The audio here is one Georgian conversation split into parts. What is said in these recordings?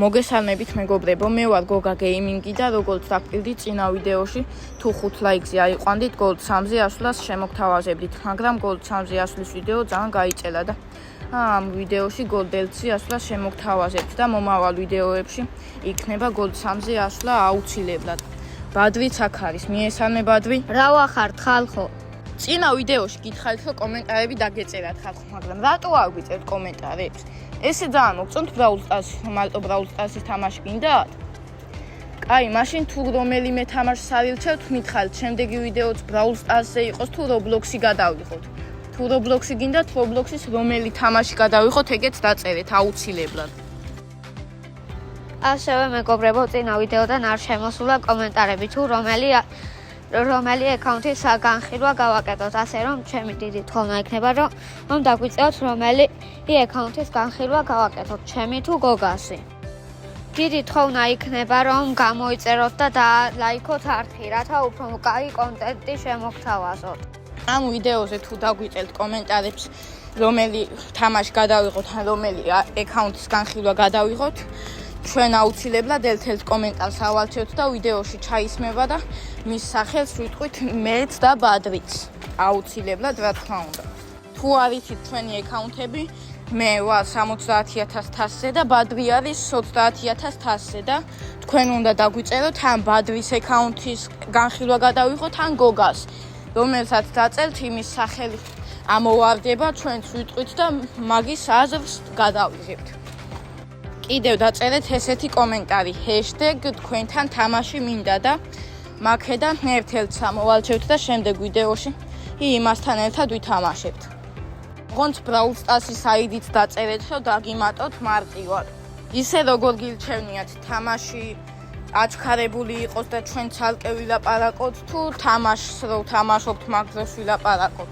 მოგესალმებით მეგობრებო, მე ვარ გოგა გეიმინგი და როგორც დაგპირდი წინა ვიდეოში თუ 5 ლაიქზე აიყვანდით გოლდ 3-ზე ასვლას შემოგთავაზებდით, მაგრამ გოლდ 3-ზე ასვლის ვიდეო ძალიან გაიწელა და ამ ვიდეოში გოლდ 1-ზე ასვლას შემოგთავაზებთ და მომავალ ვიდეოებში იქნება გოლდ 3-ზე ასვლა აუცილებლად. ბადვიც აქ არის, მიესალმე ბადვი. რა ვახართ ხალხო? წინა ვიდეოში გითხარით რომ კომენტარები დაგეწერათ ხალხო, მაგრამ რატო არ გვიწერთ კომენტარებს? ესე ძალიან მოგწონთ Brawl Stars-ში, მარტო Brawl Stars-ის თამაში გინდათ? კაი, მაშინ თუ რომელიმე თამაშს არილჩევთ, მითხარით შემდეგი ვიდეოც Brawl Stars-ზე იყოს თუ Roblox-ი გადავიღოთ. თუ Roblox-ი გინდათ, Roblox-ის რომელი თამაში გადავიღოთ, ეგეც დაწერეთ აუცილებლად. ასევე მეგობრებო, წინა ვიდეოდან არ შემოსულა კომენტარები თუ რომელი აკაუნთის განხილვა გავაკეთოთ, ასე რომ ჩემი დიდი თხოვნა იქნება, რომ დაგვიწევთ რომელი აკაუნთის განხილვა გავაკეთოთ, ჩემი თუ გოგასი. დიდი თხოვნა იქნება, რომ გამოიწეროთ და დაალაიქოთ არხი, რათა უფრო კაი კონტენტი შემოგთავაზოთ. ამ ვიდეოზე თუ დაგვიწერთ კომენტარებს, რომელი თამაში გადავიღოთ, ან რომელი აკაუნთის განხილვა გადავიღოთ, ჩვენ აუცილებლად ერთ-ერთ კომენტარს ავალჩევთ და ვიდეოში ჩაისმება და მის სახელს ვიტყვით მეც და ბადრიც. აუცილებლად, რა თქმა უნდა. თუ არ იცით ჩვენი აკაუნთები, მე ვარ 70000-ზე და ბადრი არის 30000-ზე და თქვენ უნდა დაგვიწეროთ ან ბადრის აკაუნთის განხილვა გადავიღოთ, ან გოგას, რომელსაც დაწერთ იმის სახელი ამოვარდება, ჩვენც ვიტყვით და მაგის აზრს გადავიღებთ. კიდევ დაწერეთ ესეთი კომენტარი #თქვენთან თამაში მინდა და მაქედან ერთ-ერთს ამოვალჩევთ და შემდეგ ვიდეოში იმასთან ერთად ვითამაშებთ. ოღონდ Brawl Stars-ის ID-ც დაწერეთ, რომ დაგიმატოთ მარტივად. ისე როგორ გილჩევნიათ თამაში აჩქარებული იყოს და ჩვენ ცალკე ვილაპარაკოთ თუ თამაშს რო თამაშობთ მაგ დროს ვილაპარაკოთ.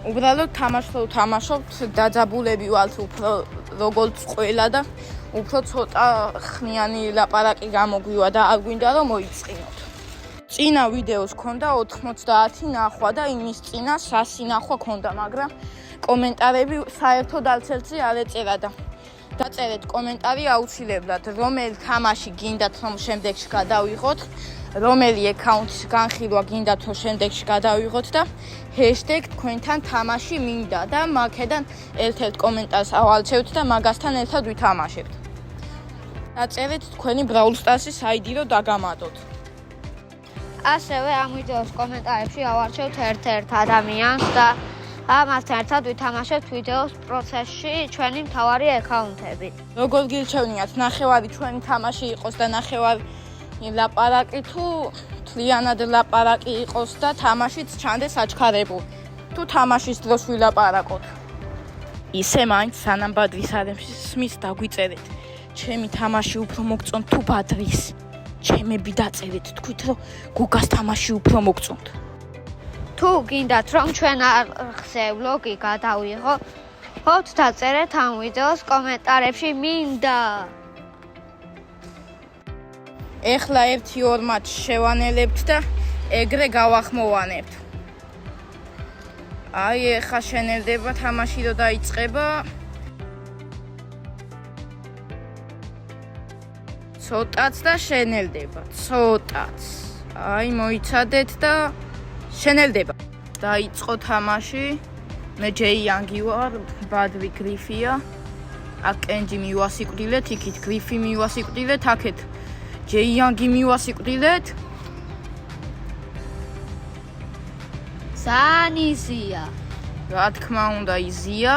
უბრალოდ თამაშს რო თამაშობთ, დაძაბულები ვალთ უფრო როგორც ყველა და უფრო ცოტა ხნიანი ლაპარაკი გამოგვივა და არ გვინდა რომ მოიწყინოთ. წინა ვიდეოს ქონდა 90 ნახვა და იმის წინა 100 ნახვა ქონდა, მაგრამ კომენტარები საერთოდ არც ერთზე არ ეწერა და დაწერეთ კომენტარი აუცილებლად, რომელი თამაში გინდათ რომ შემდეგში გადავიღოთ, რომელი აკაუნთის განხილვა გინდათ რომ შემდეგში გადავიღოთ და #თქვენთან თამაში მინდა და მაქედან ერთ-ერთ კომენტარს ავალჩევთ და მაგასთან ერთად ვითამაშებთ. დაწერეთ თქვენი Brawl Stars-ის ID რომ დაგამატოთ. ასევე ამ ვიდეოს კომენტარებში ავარჩევთ ერთ-ერთ ადამიანს და ამასთან ერთად ვითამაშებთ ვიდეოს პროცესში ჩვენი მთავარი აკაუნთები. როგორ გილჩევნიათ, ნახევარი ჩვენი თამაში იყოს და ნახევარი ლაპარაკი თუ თლიანად ლაპარაკი იყოს და თამაშიც ჩანდეს აჩქარებული. თუ თამაშის დროს ვილაპარაკოთ. ისე მაინც სანამ ბადრის არ ესმის დაგვიწერეთ. ჩემი თამაში უფრო მოგწონთ თუ ბადრის. ჩემები დაწერეთ, თქვით რომ გოგას თამაში უფრო მოგწონთ. თუ გინდათ რომ ჩვენ არხზე ვლოგი გადავიღოთ, დაწერეთ ამ ვიდეოს კომენტარებში მინდა. ეხლა 1-2 მატჩს შევანელებთ და ეგრე გავახმოვანებთ. აი, ეხლა შენელდება თამაში რომ დაიწყება. ცოტაც და შენელდება, ცოტაც. აი, მოიცადეთ და შენელდება. დაიწყო თამაში. მე ჯეიანგი ვარ, ბადრი გრიფია. აქ კენჯი მივასიკვდილეთ, იქით გრიფი მივასიკვდილეთ, აქეთ ჯეიანგი მივასიკვდილეთ. სანიზია. რა თქმა უნდა, იზია.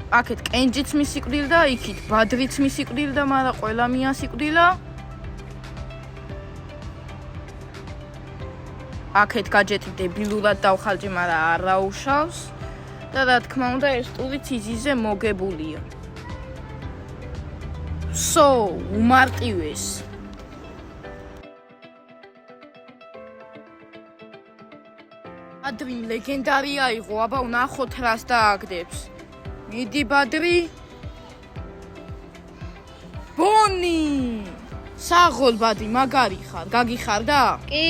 აქეთ კენჯიც მისიკვდილდა, იქით ბადრიც მისიკვდილდა, მაგრამ ყველა მიასიკვდილა. აქეთ გაჯეტი დებილურად დავხალჭი, მაგრამ არ აუშავს. და რა თქმა უნდა, ეს ტურიც იზიზე მოგებულია. უმარტივეს. ბადრი ლეგენდარია იყო, აბა ვნახოთ რას დააგდებს. მიდი ბადრი. ბონი! საღოლ ბადრი, მაგარი ხარ, გაგიხარდა? კი.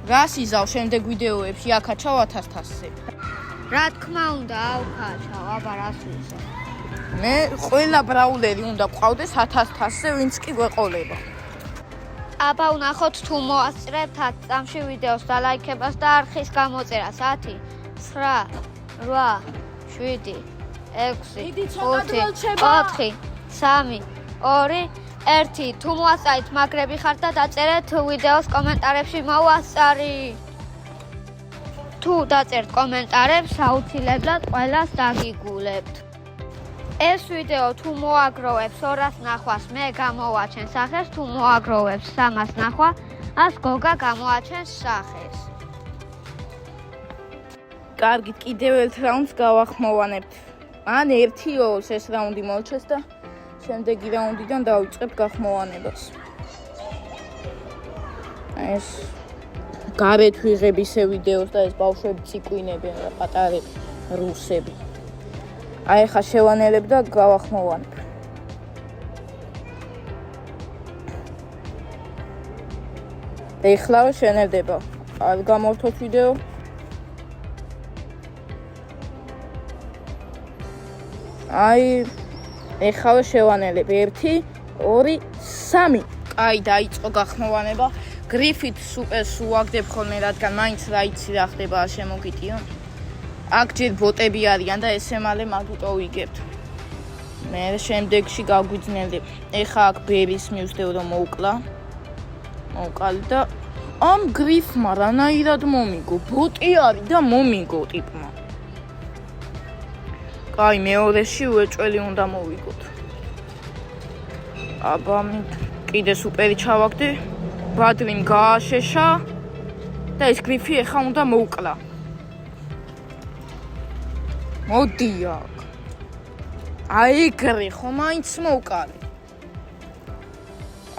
რას იზავ შემდეგ ვიდეოებში აკაჩავ 1000-ზე? რა თქმა უნდა, ავკაჩავ, აბა რას ვიზავ. მე ყველა ბრაულერი უნდა გყავდეს 1000-ზე, ვინც კი გვეყოლება. აბა ვნახოთ თუ მოასწრებთ 10 წამში ვიდეოს და ლაიქებას და არხის გამოწერას 10, 9, 8, 7, 6, 5, 4, 3, 2, 1. თუ მოასწრეთ მაგრები ხართ და დაწერეთ ვიდეოს კომენტარებში მოვასწარი. თუ დაწერთ კომენტარებს, აუცილებლად ყველას დაგიგულებთ. ეს ვიდეო თუ მოაგროვებს 200 ნახვას, მე გამოვაჩენ სახეს, თუ მოაგროვებს 300 ნახვა, ას გოგა გამოაჩენს სახეს. კარგით, კიდევ ერთ რაუნდს გავახმოვანებთ. ან 1-2 ეს რაუნდი მოვჩეს და შემდეგი რაუნდიდან დავიწყებ გახმოვანებას. ეს გარეთ ვიღებ ისე ვიდეოს და ეს ბავშვები ციკვინებენ რა პატარა რუსები. აი ხა შევანელებ და გავახმოვანებ. ეხლა შენელდება. არ გამორთოთ ვიდეო. აი ეხლა შევანელებ 1, 2, 3. აი დაიწყო გახმოვანება. გრიფით სუპერს უაგდებ ხოლმე, რადგან მაინც რა იცი რა ხდება შემოგიტიო. აქ ჯერ ბოტები არიან და ესე მალე მაგიტო ვიგებთ. მე შემდეგში გავგვიძნელებ. ეხა აქ ბერის მივსდევ რომ მოვკალი და ამ გრიფმა რანაირად მომიგო. ბოტი არის და მომიგო ტიპმა. აი მეორეში უეჭველი უნდა მოვიგოთ. აბა კიდე სუპერი ჩავაგდე. ბადრიმ გააშეშა და ეს გრიფი ეხა უნდა მოვკლა. მოდი აქ. აი ეგრე ხო მაინც მოვკალი.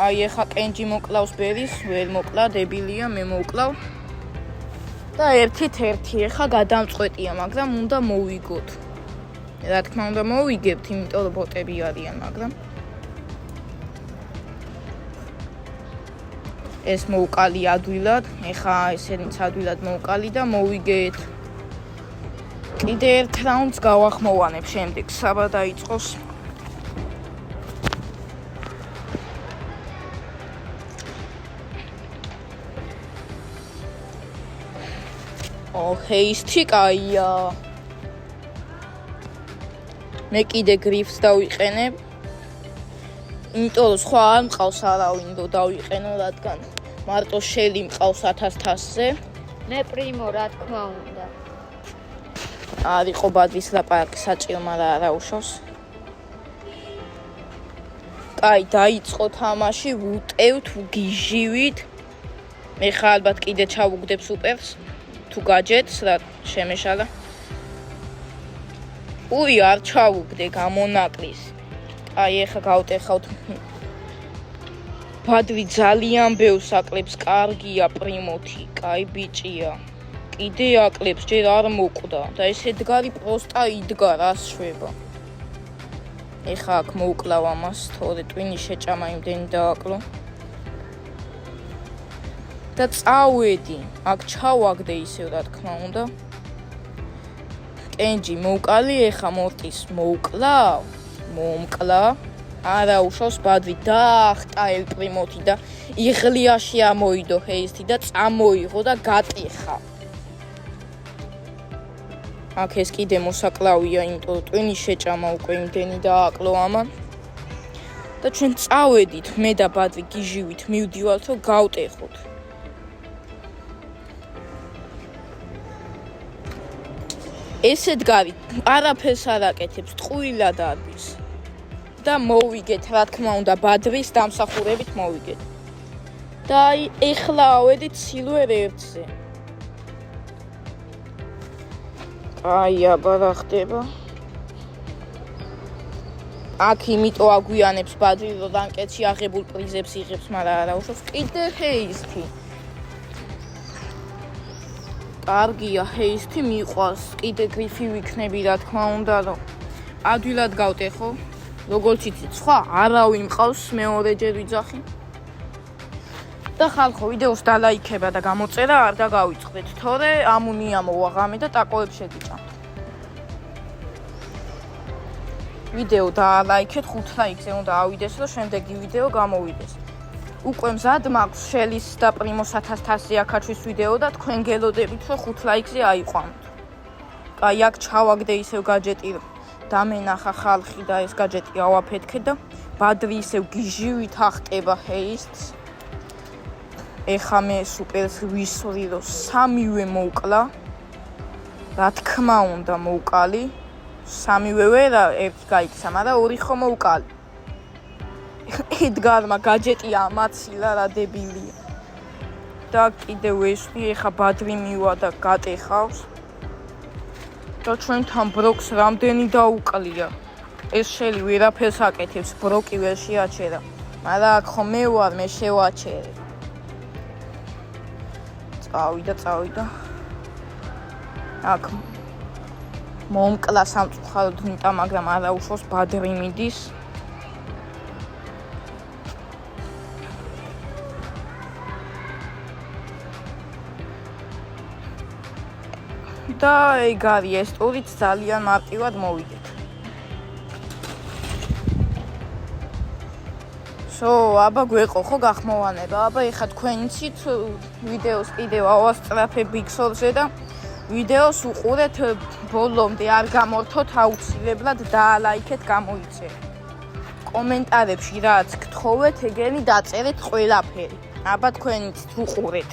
აი ეხა კენჯი მოკლავს ბერის, ვერ მოკლა, დებილია, მე მოვკლავ. და 1-1 ეხა გადამწყვეტია, მაგრამ უნდა მოვიგოთ. რა თქმა უნდა მოვიგებთ, იმიტომ რომ ბოტები არიან, მაგრამ ეს მოვკალი ადვილად, ეხა ესენიც ადვილად მოვკალი და მოვიგეთ. კიდე ერთ რაუნდს გავახმოვანებ შემდეგ, საბა დაიწყოს. ჰეისთი კაია. მე კიდე გრიფს დავიყენებ. იმიტომ რომ სხვა არ მყავს არავინ და დავიყენო, რადგან მარტო შელი მყავს 1000-ზე. მე პრიმო რა თქმა უნდა. არ იყო ბადრის ლაპარაკი საჭირო, მაგრამ არა უშავს. კაი, დაიწყო თამაში, ვუტევთ, ვგიჟივით. მე ხა ალბათ კიდე ჩავუგდებ სუპერს. თუ გაჯეთს რა შემეშალა. უი, არ ჩავუგდე, გამონაკლის. აი ეხა გავტეხავთ. ბადრი ძალიან ბევრს აკლებს, კარგია პრიმოთი, კაი ბიჭია. კიდე აკლებს, ჯერ არ მოკვდა და ეს ედგარი პროსტა იდგა, რას შვება. ეხა აქ მოვკლავ ამას, თორე ტვინი შეჭამა იმდენი დააკლო. და წავედი, აქ ჩავაგდე ისევ რა თქმა უნდა. კენჯი მოვკალი, ეხა მორტის მოვკლავ. მომკლა, არა უშავს ბადრი დაახტა ელპრიმოთი და იღლიაში ამოიდო ჰეისთი და წამოიღო და გატეხა. აქ ეს კიდე მოსაკლავია, იმიტომ რომ ტვინი შეჭამა უკვე იმდენი დააკლო ამან. და ჩვენ წავედით, მე და ბადრი გიჟივით მივდივართ, რომ გავტეხოთ. ეს ედგარი არაფერს არ აკეთებს, ტყუილად არის. და მოვიგეთ, რა თქმა უნდა, ბადრის დამსახურებით მოვიგეთ. და აი ეხლა ავედით სილვერ 1-ზე. აი აბა რა ხდება? აქ იმიტომ აგვიანებს ბადრი, რომ რანკეტში აღებულ პრიზებს იღებს, მაგრამ არა უშავს კიდე ჰეისთი. კარგია, ჰეისთი მიყვარს, კიდე გრიფი ვიქნები, რა თქმა უნდა, რომ ადვილად გავტეხო. როგორც იცით, სხვა არავინ მყავს, მეორეჯერ ვიძახი. და ხალხო, ვიდეოს დალაიქება და გამოწერა არ დაგავიწყდეთ, თორე ამუნია მოვაღამე და ტაკოებს შეგიჭამთ. ვიდეო დაალაიქეთ, 5 ლაიქზე უნდა ავიდეს, რომ შემდეგი ვიდეო გამოვიდეს. უკვე მზად მაქვს შელის და პრიმოს 1100 აქაჩვის ვიდეო და თქვენ გელოდებით, რომ 5 ლაიქზე აიყვანოთ. აი, აქ ჩავაგდე ისევ გაჯეტი, დამენახა ხალხი და ეს გაჯეტი ავაფეთქე და ბადრი ისევ გიჟივით ახტება ჰეისტს. ეხა მე სუპერს ვისვრი, რომ 3-ვე მოვკლა. რა თქმა უნდა მოვკალი. 3-ვე ვერა, 1 გაიქცა, მაგრამ 2 ხო მოვკალი. ედგარმა გაჯეტი ამაცილა რა დებილია. და კიდევ ვესვი, ეხა ბადრი მივა და გატეხავს. და ჩვენთან ბროკს რამდენი დაუკლია. ეს შელი ვერაფერს აკეთებს, ბროკი ვერ შეაჩერა. მაგრამ აქ ხო მე ვარ, მე შევაჩერე. წავიდა. აქ მომკლა სამწუხაროდ ნიტა, მაგრამ არა უშავს ბადრი მიდის. და ეგ არის ეს ტურიც ძალიან მარტივად მოვიდეთ. აბა გვეყო ხო გახმოვანება. აბა ეხა თქვენიცით ვიდეოს კიდევ ავასწრაფებ Pixel-ზე და ვიდეოს უყურეთ ბოლომდე, არ გამორთოთ აუცილებლად დაალაიქეთ, გამოიცეთ. კომენტარებში რაც გთხოვეთ, ეგენი დაწერეთ ყველაფერი. აბა თქვენიცით უყურეთ.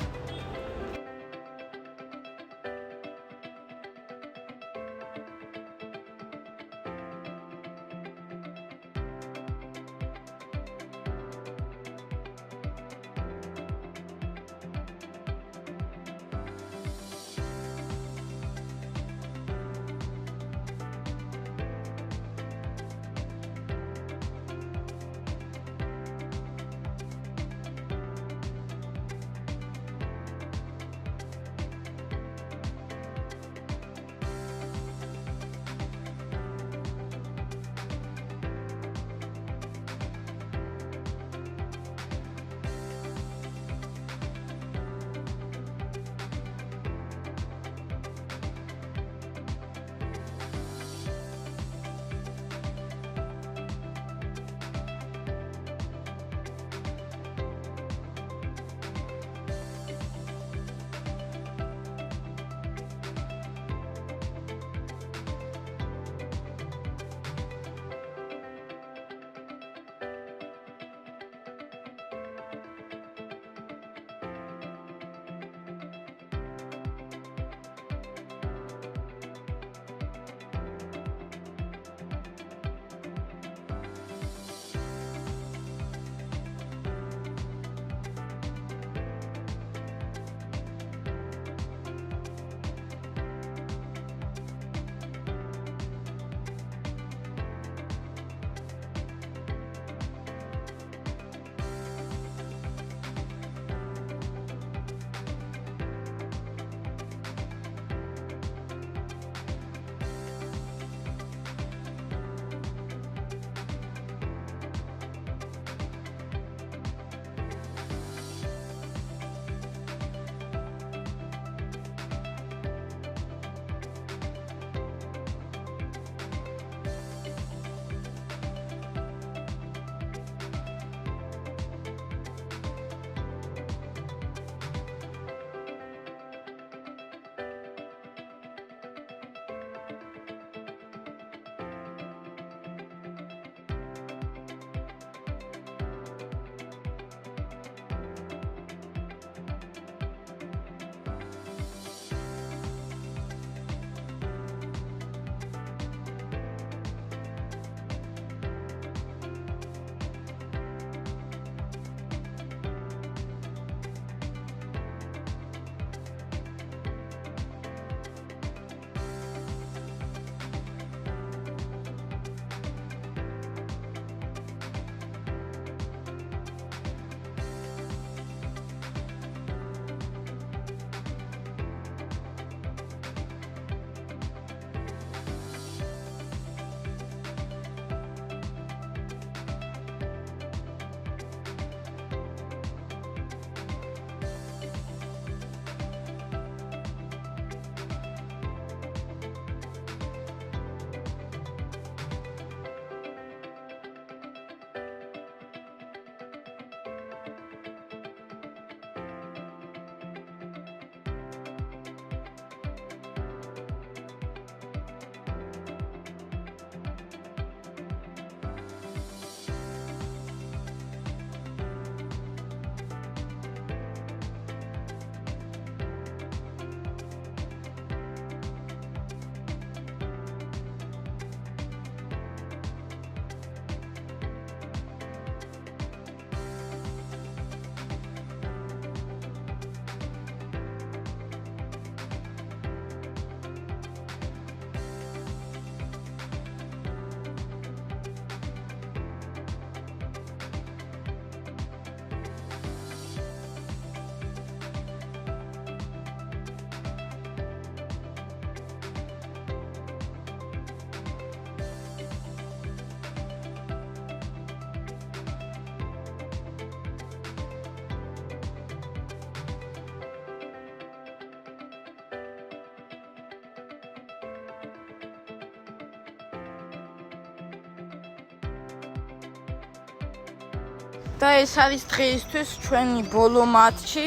და ეს არის დღეისთვის ჩვენი ბოლო მატჩი.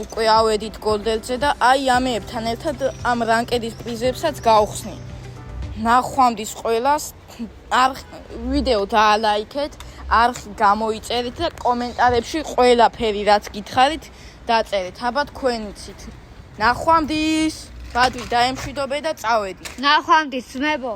უკვე ავედით გოლდელზე და აი ამებთან ერთად ამ რანკედის პრიზებსაც გავხსნი. ნახვამდის ყველას ვიდეო დაალაიქეთ, არხი გამოიწერით და კომენტარებში ყველაფერი რაც გითხარით დაწერეთ. აბა თქვენიცით. ნახვამდის. ბადვი დაემშვიდობე და წავედი. ნახვამდის ძმებო.